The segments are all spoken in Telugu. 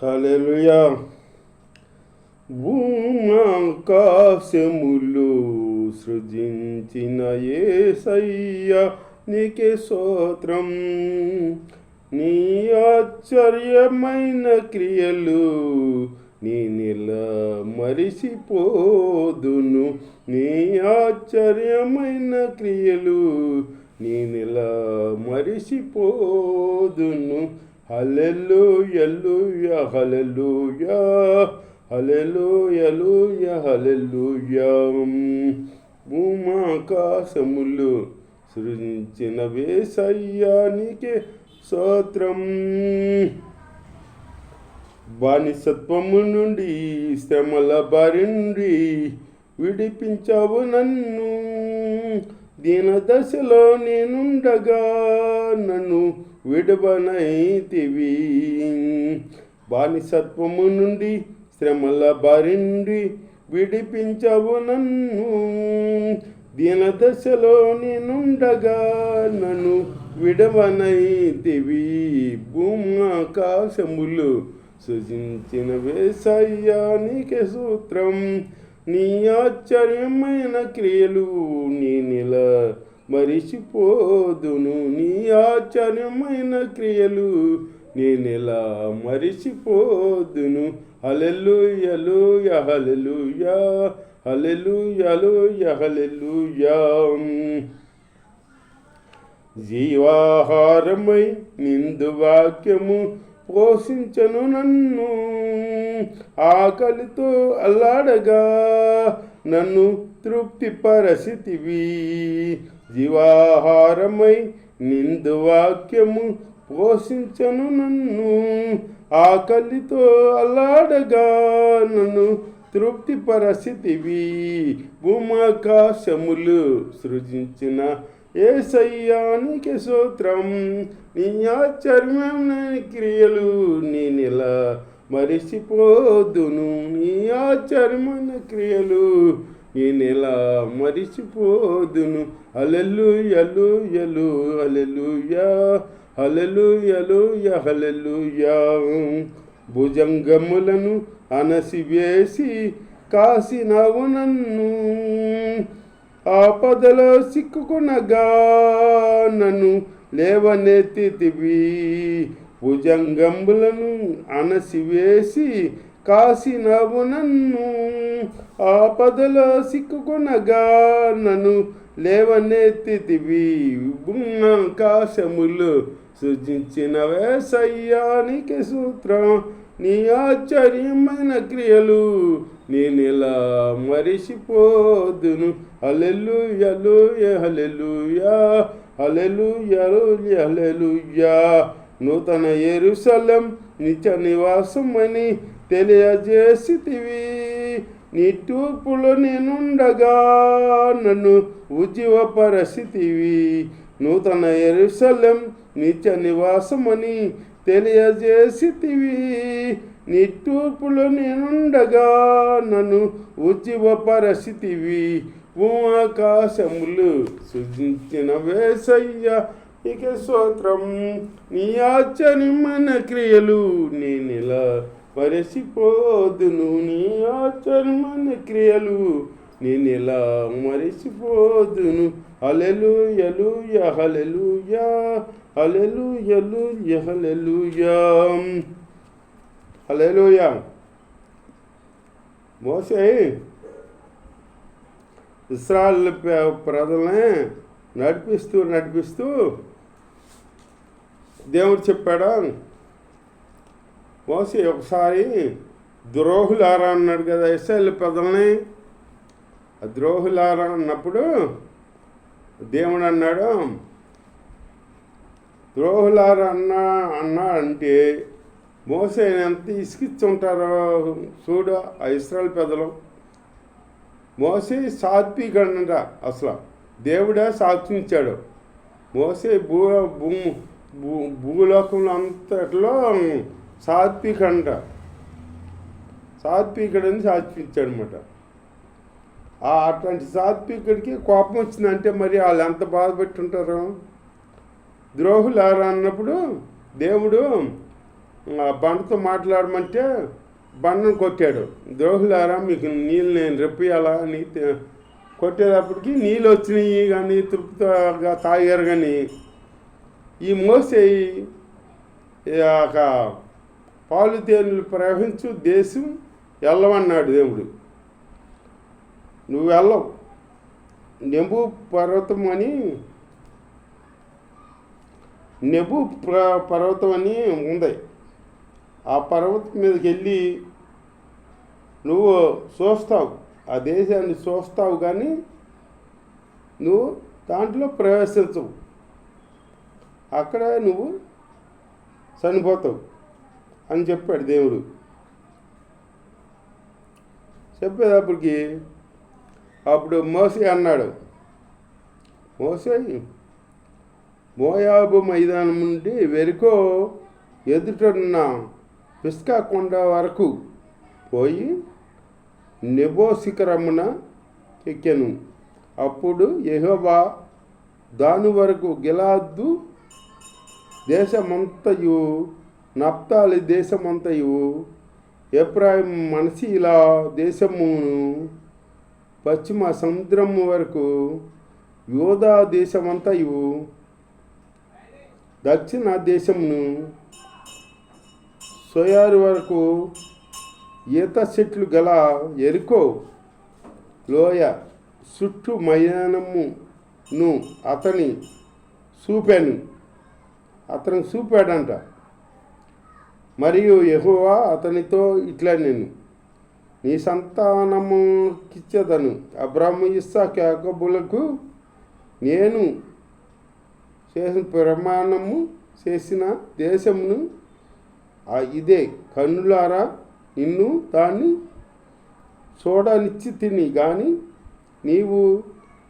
హల్లెలూయా. భూమాకాశములు సృజించిన యేసయ్యా నీకే స్తోత్రం. నీ ఆశ్చర్యమైన క్రియలు నేనెల మరిచిపోదును. నీ ఆశ్చర్యమైన క్రియలు నేనెల మరిచిపోదును. హల్లెలూయా హల్లెలూయా హల్లెలూయా హల్లెలూయా. భూమాకాశములు సృజించిన యేసయ్యా నీకే స్తోత్రం. బానిసత్వము నుండి శ్రమల బారి నుండి విడిపించావు నన్ను. దీన దశలో నేనుండగా నన్ను విడవనైతివి. బానిసత్వము నుండి శ్రమల బారి నుండి విడిపించావు నన్ను. దీన దశలో నేనుండగా నన్ను విడవనైతివి. భూమాకాశములు సృజించిన యేసయ్యా నీకే స్తోత్రం. నీ ఆశ్చర్యమైన క్రియలు నేనెల మరిచిపోదును. నీ ఆశ్చర్యమైన క్రియలు నేనెల మరిచిపోదును. హల్లెలూయా హల్లెలూయా హల్లెలూయా హల్లెలూయా. జీవాహారమై నిందు వాక్యము పోషించను నన్ను. ఆకలితో అల్లాడగా నన్ను తృప్తిపరచితివి. జీవాహారమై నిందు వాక్యము పోషించను నన్ను. ఆకలితో అల్లాడగా నన్ను తృప్తిపరచితివి. భూమాకాశములు సృజించిన యేసయ్యా నీకే స్తోత్రం. నీ ఆశ్చర్యమైన క్రియలు నేనెల మరిచిపోదును. నీ ఆశ్చర్యమైన క్రియలు నేనెల మరిచిపోదును. హల్లెలూయా హల్లెలూయా హల్లెలూయా హల్లెలూయా. భుజంగములను అణసివేసి కాసినవు నన్ను. ఆపదలో సిక్కుకొనగా నన్ను లేవనెత్తితివి. భుజంగములను అణసివేసి కాసినవు నన్ను. ఆపదలో సిక్కుకొనగా నన్ను లేవనెత్తితివి. భూమాకాశములు సృజించిన యేసయ్యా నీకే స్తోత్రం. నీ ఆశ్చర్యమైన క్రియలు నేనెల మరిచిపోదును. హల్లెలూయా హల్లెలూయా హల్లెలూయా హల్లెలూయా. నూతన యెరూషలేం నిత్య నివాసమని తెలియజేసితివి. నీ తూర్పులో నేనుండగా నన్ను ఉజ్జీవపరచితివి. నూతన యెరూషలేం నిత్య నివాసమని తెలియజేసితివి. నీ తూర్పులో నేనుండగా నన్ను ఉజ్జీవపరచితివి. భూమాకాశములు సృజించిన యేసయ్యా నీకే స్తోత్రం. నీ ఆశ్చర్యమైన క్రియలు నేనెల మరిచిపోదును. నీ ఆశ్చర్యమైన క్రియలు నేనెల మరిచిపోదును. హల్లెలూయా హల్లెలూయా హల్లెలూయా హల్లెలూయా హల్లెలూయా. మోషే ఇశ్రాయేలు ప్రజల్ని నడిపిస్తూ దేవుడు చెప్పాడా, మోషే ఒకసారి ద్రోహులారా అన్నాడు కదా ఇశ్రాయేలు ప్రజల్ని. ద్రోహులారా అన్నప్పుడు దేవుడు అన్నాడు, ద్రోహులారా అన్నా అంటే మోసే ఎంత ఇసుకిచ్చుంటారో చూడు ఆ ఇశ్రాయేలు పెద్దలు. మోసే సాత్వికుడంట. అసలు దేవుడే సాక్షించాడు. మోసే భూలోకంలో అంతట్లో సాత్వికుడని సాక్షించాడు అనమాట. అట్లాంటి సాత్వికుడికి కోపం వచ్చిందంటే మరి వాళ్ళు ఎంత బాధ. బండతో మాట్లాడమంటే బండను కొట్టాడు. ద్రోహులారా మీకు నీళ్ళు నేను రెప్పియాలా అని కొట్టేటప్పటికి నీళ్ళు వచ్చినాయి కానీ తృప్తిగా తాగారు. కానీ ఈ మోసే పాలు తేనెలు ప్రవహించు దేశం వెళ్ళమన్నాడు దేవుడు. నువ్వు వెళ్ళవు. నెబు పర్వతం అని ఉంది. ఆ పర్వతం మీదకి వెళ్ళి నువ్వు చూస్తావు, ఆ దేశాన్ని చూస్తావు, కానీ నువ్వు దాంట్లో ప్రవేశించవు. అక్కడ నువ్వు చనిపోతావు అని చెప్పాడు దేవుడు. చెప్పేటప్పటికి అప్పుడు మోసే అన్నాడు, మోసే మోయాబు మైదానం నుండి వెరుకో ఎదుటన్న పిస్కా కొండ వరకు పోయి నెబో శిఖరమున ఎక్కెను. అప్పుడు యెహోవా దాని వరకు గిలాదు దేశమంతయు, నప్తాలి దేశమంతయు, ఎఫ్రాయిం మనషీల దేశమును, పశ్చిమ సముద్రము వరకు యోధా దేశమంతయు, దక్షిణ దేశమును, సోయారు వరకు ఈత చెట్లు గల ఎరుకో లోయ చుట్టూ మైదానమును అతను చూపాడంట. మరియు యెహోవా అతనితో ఇట్లా, నేను నీ సంతానముకిచ్చేదను. అబ్రాహాము, ఇస్సాకు, యాకోబులకు నేను చేసిన ప్రమాణము చేసిన దేశమును ఇదే. కన్నులారా నిన్ను దాన్ని చూడనిచ్చి తిని, కానీ నీవు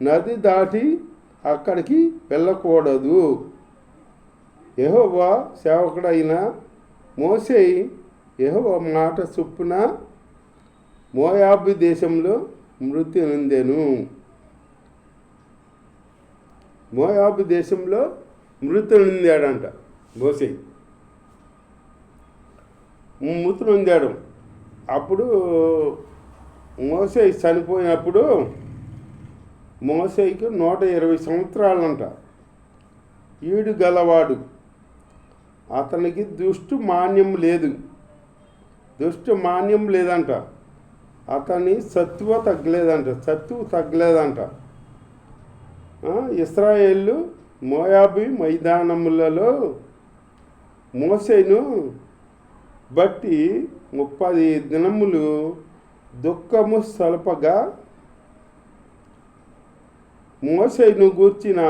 నది దాటి అక్కడికి వెళ్ళకూడదు. యెహోవా సేవకుడైన మోసే యెహోవా మాట చొప్పున మోయాబు దేశంలో మృతి నొందెను. మోయాబు దేశంలో మృతి నొందాడంట మోసే. మృతి నొందాడు. అప్పుడు మోసే చనిపోయినప్పుడు మోసేకి 120 సంవత్సరాలంట. ఈడు గలవాడు, అతనికి దుష్టు మాన్యం లేదంట. అతని సత్తువ తగ్గలేదంట. ఇశ్రాయేలు మోయాబు మైదానములలో మోసేను బట్టి 30 దినములు దుఃఖము సల్పగా, మోసేను గూర్చిన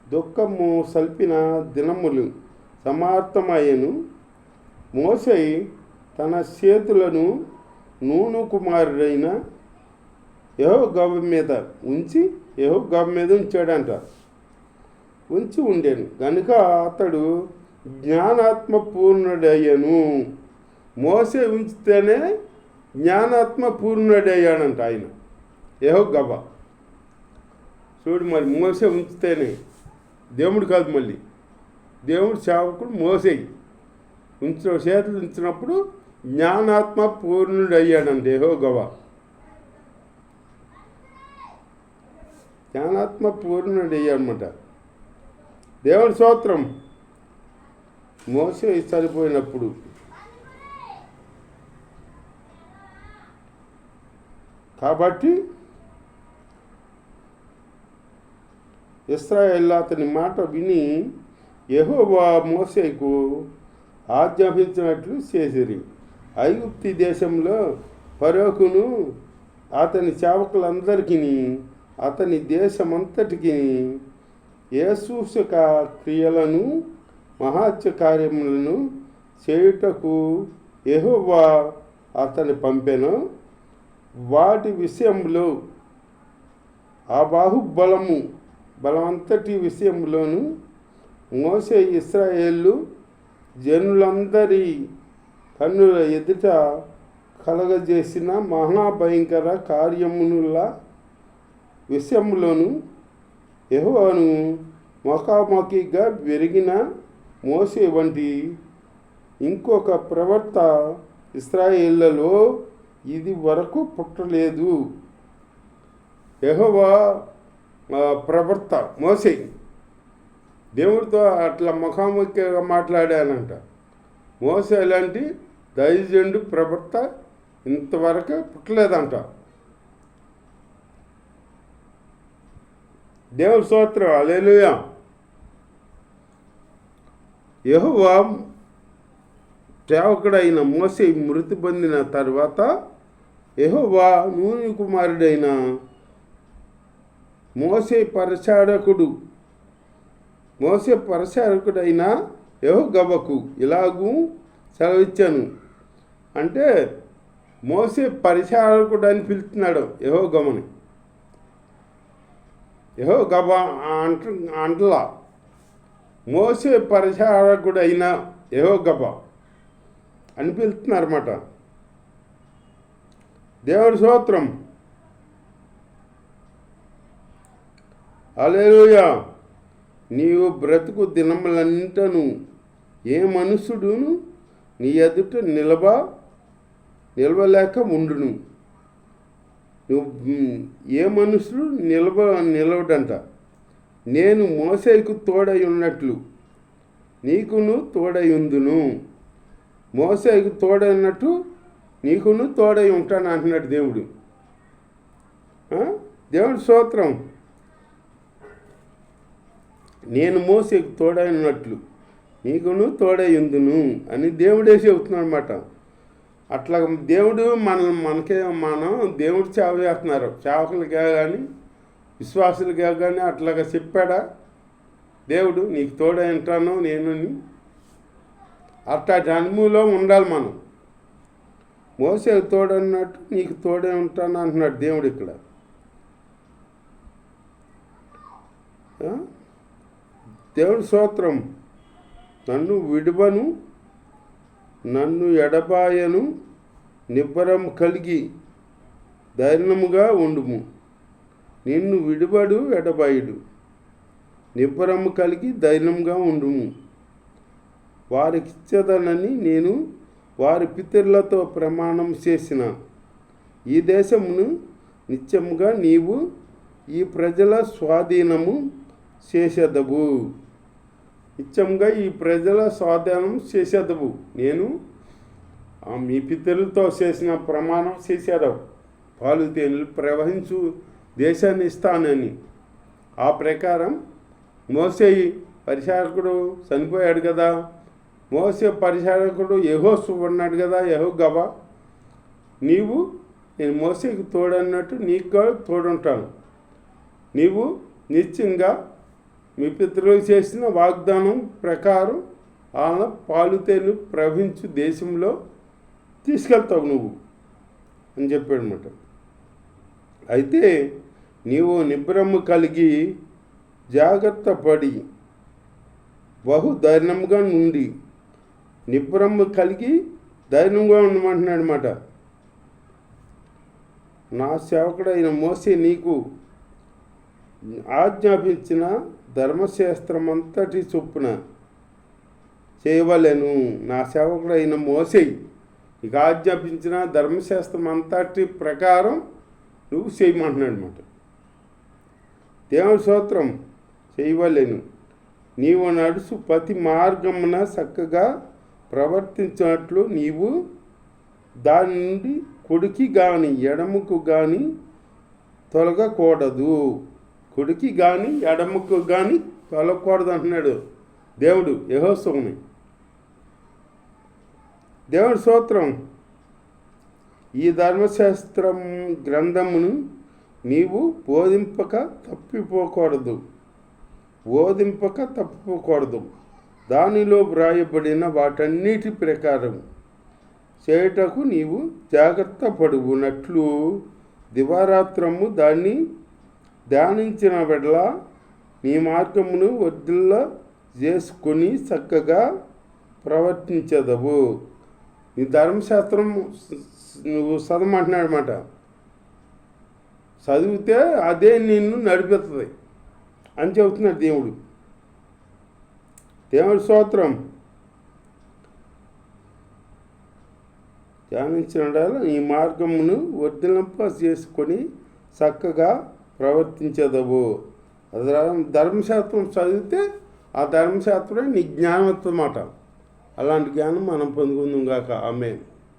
దుఃఖము సల్పిన దినములు సమాప్తమయ్యను. మోసే తన చేతులను నూను కుమారుడైన యెహోవా మీద ఉంచాడంట. ఉంచి ఉండేను గనుక అతడు జ్ఞానాత్మ పూర్ణుడయ్యను. మోసే ఉంచితేనే జ్ఞానాత్మ పూర్ణుడయ్యాడంట ఆయన యెహోవా. చూడు, మరి మోసే ఉంచితేనే, దేవుడు కాదు, మళ్ళీ దేవుడు సేవకుడు మోసే చేతులు ఉంచినప్పుడు జ్ఞానాత్మ పూర్ణుడయ్యాడంట యెహోవా. జ్ఞానాత్మ పూర్ణుడయ్యాడనమాట. దేవుని స్తోత్రం. మోసే చనిపోయినప్పుడు కాబట్టి ఇశ్రాయేలు అతని మాట విని యెహోవా మోసేకు ఆజ్ఞాపించినట్లు చేసిరి. ఐగుప్తు దేశంలో ఫరోకును అతని సేవకులందరికీ అతని దేశమంతటికి యేసూసక క్రియలను మహాత్య కార్యములను చేయుటకు యెహోవా అతని పంపెను. వాటి విషయంలో ఆ బలమంతటి విషయంలోను మోసే ఇశ్రాయేలు జనులందరి కన్నుల ఎదుట కలగజేసిన మహాభయంకర కార్యముల విషయంలోను యెహోవాను ముఖాముఖిగా విరిగిన మోసే వంటి ఇంకొక ప్రవక్త ఇశ్రాయేళ్లలో ఇది వరకు పుట్టలేదు. యెహోవా ప్రవక్త మోషే దేవుడితో అట్లా ముఖాముఖిగా మాట్లాడానంట. మోషే ఎలాంటి దైవజనుడు ప్రవక్త ఇంతవరకు పుట్టలేదంట. దేవుడి స్తోత్రం, హల్లెలూయా. యెహోవా సేవకుడైన మోషే మృతి పొందిన తర్వాత యెహోవా నూని కుమారుడైన మోషే పరిచారకుడైన యెహోగబకు ఇలాగూ సెలవిచ్చాను. అంటే మోషే పరిచారకుడు అని పిలుస్తున్నాడు యెహోగబని. యెహోగబ అంటలా, మోషే పరిచారకుడైన యెహోగబ అని పిలుస్తున్నారన్నమాట. దేవుడి స్తోత్రం, హల్లెలూయా. నీవు బ్రతుకు దినములంటను ఏ మనుషుడును నీ ఎదుట నిలవలేక ఉండును. ఏ మనుషుడు నిలవడంట. నేను మోషేకు తోడై ఉన్నట్లు నీకును తోడై ఉందును. మోషేకు తోడైనట్టు నీకును తోడై ఉంటాను అంటున్నాడు దేవుడు. దేవుడి స్తోత్రం. నేను మోషేకు తోడైనట్లు నీకును తోడై ఉందును అని దేవుడే చెబుతున్నాడు అన్నమాట. అట్లా దేవుడు మనం దేవుడు సేవ చేస్తున్నారు. సేవకులుగా కానీ విశ్వాసులుగా కానీ అట్లాగా చెప్పాడా దేవుడు, నీకు తోడై ఉంటాను నేను. అట్లా జన్మలో ఉండాలి మనం. మోషేకు తోడన్నట్టు నీకు తోడై ఉంటాను అంటున్నాడు దేవుడు ఇక్కడ. దేవుడి స్తోత్రం. నన్ను విడువను, నన్ను ఎడబాయను, నిబ్బరం కలిగి ధైర్యముగా ఉండుము. నిన్ను విడువడు ఎడబాయుడు, నిబ్బరము కలిగి ధైర్యంగా ఉండుము. వారికిచ్చదనని నేను వారి పితరులతో ప్రమాణం చేసిన ఈ దేశమును నిత్యముగా నీవు ఈ ప్రజల స్వాధీనము చేసేదవు. నిత్యంగా ఈ ప్రజల స్వాధీనం చేసేదవు. నేను మీ పితరులతో చేసిన ప్రమాణం చేశాడు, పాలు తేనెలు ప్రవహించు దేశాన్ని ఇస్తానని. ఆ ప్రకారం మోషే పరిచారకుడు చనిపోయాడు కదా. మోషే పరిచారకుడు యెహోషువ ఉన్నాడు కదా, యెహోగబ. నేను మోషేకి తోడన్నట్టు నీకు తోడుంటాను. నీవు నిత్యంగా మీ పితరులకు చేసిన వాగ్దానం ప్రకారం ఆయన పాలు తేనెలు ప్రవహించు దేశంలో తీసుకెళ్తావు నువ్వు అని చెప్పాడు అన్నమాట. అయితే నీవు నిబ్బరము కలిగి జాగ్రత్త పడి బహు ధైర్యంగా నుండి, నిబ్బరము కలిగి ధైర్యంగా ఉండమంటున్నాడు అన్నమాట. నా సేవకుడైన మోషే నీకు ఆజ్ఞాపించిన ధర్మశాస్త్రమంతటి చొప్పున చేయవలెను. నా సేవకుడైన మోషే ఇక ఆజ్ఞాపించిన ధర్మశాస్త్రం అంతటి ప్రకారం నువ్వు చేయమంటున్నాడు అన్నమాట. దేవుని స్తోత్రం. చేయవలెను. నీవు నడుచు ప్రతి మార్గమున చక్కగా ప్రవర్తించినట్లు నీవు దాని నుండి కుడికి కానీ ఎడముకు కానీ తొలగకూడదు. కుడికి కానీ ఎడముకు కానీ తొలగకూడదు అంటున్నాడు దేవుడు యెహోషువని. దేవుడి స్తోత్రం. ఈ ధర్మశాస్త్రం గ్రంథమును నీవు బోధింపక తప్పిపోకూడదు. దానిలో వ్రాయబడిన వాటన్నిటి ప్రకారం చేయుటకు నీవు జాగ్రత్త పడునట్లు దివారాత్రము దాన్ని ధ్యానించిన వెడల నీ మార్గమును వర్ధిల్ల చేసుకొని చక్కగా ప్రవర్తించదవు. నీ ధర్మశాస్త్రం నువ్వు చదవమంటున్నాడు అన్నమాట. చదివితే అదే నిన్ను నడిపిస్తుంది అని చెబుతున్నాడు దేవుడు. దేవుడి స్తోత్రం. ధ్యానించిన ఈ మార్గమును వర్ధిలింప చేసుకొని చక్కగా ప్రవర్తించదవు. ధర్మశాస్త్రం చదివితే ఆ ధర్మశాస్త్రమే నీ జ్ఞానం అన్నమాట. అలాంటి జ్ఞానం మనం పొందుకుందాం గాక. ఆమేన్.